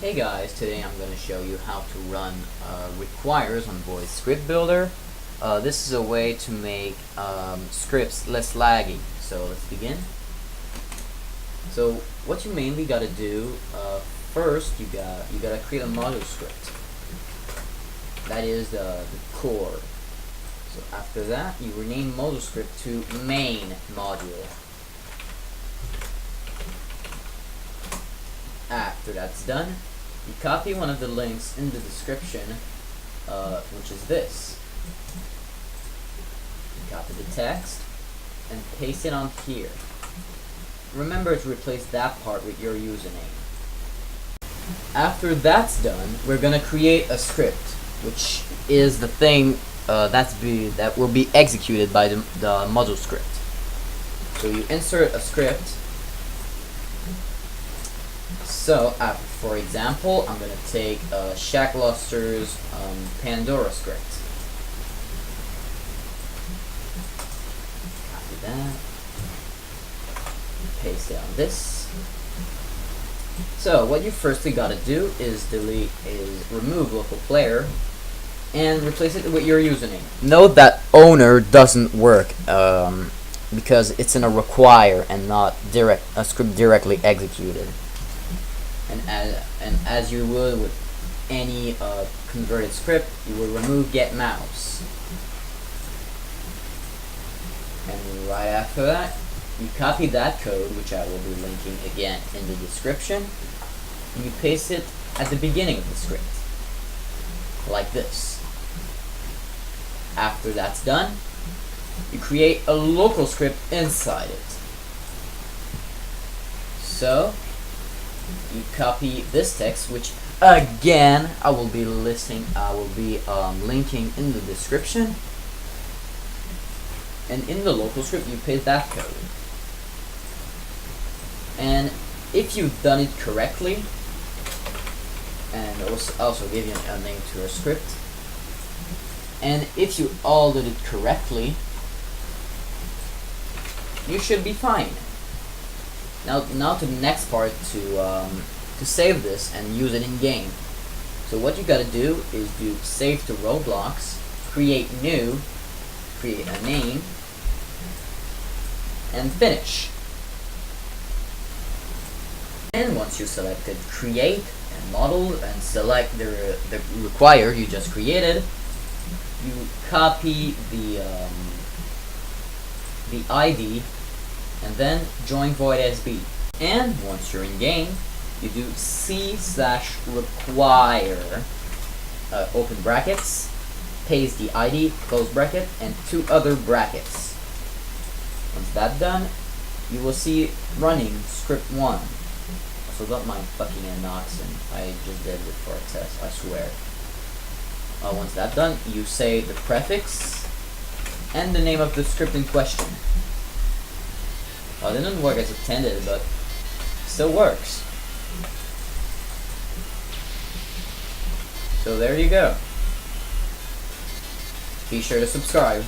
Hey guys, today I'm going to show you how to run requires on Voice Script Builder. This is a way to make scripts less laggy. So let's begin. So what you mainly got to do first, you gotta create a module script. That is the core. So after that, you rename module script to main module. After that's done, you copy one of the links in the description, which is this. You copy the text and paste it on here. Remember to replace that part with your username. After that's done, we're gonna create a script, which is the thing that will be executed by the module script. So you insert a script. So, for example, I'm going to take Shackluster's Pandora script. Copy that. Paste it on this. So, what you firstly got to do is remove local player and replace it with your username. Note that owner doesn't work because it's in a require and not a script directly executed. And as you would with any converted script, you will remove get mouse. And right after that, you copy that code, which I will be linking again in the description, and you paste it at the beginning of the script, like this. After that's done, you create a local script inside it. So you copy this text, which again I will be linking in the description, and in the local script you paste that code. And if you've done it correctly, and also give you a name to your script, and if you all did it correctly, you should be fine. Now to the next part, to save this and use it in game. So what you gotta do is do save to Roblox, create new, create a name, and finish. And once you selected create and model and select the require you just created, you copy the ID and then join void SB. And once you're in game, you do c/require open brackets, paste the ID, close bracket, and 2 other brackets. Once that's done, you will see running script 1. So don't mind fucking Anoxin, I just did it for a test, I swear. Once that's done, you say the prefix and the name of the script in question. It didn't work as intended, but still works. So there you go. Be sure to subscribe.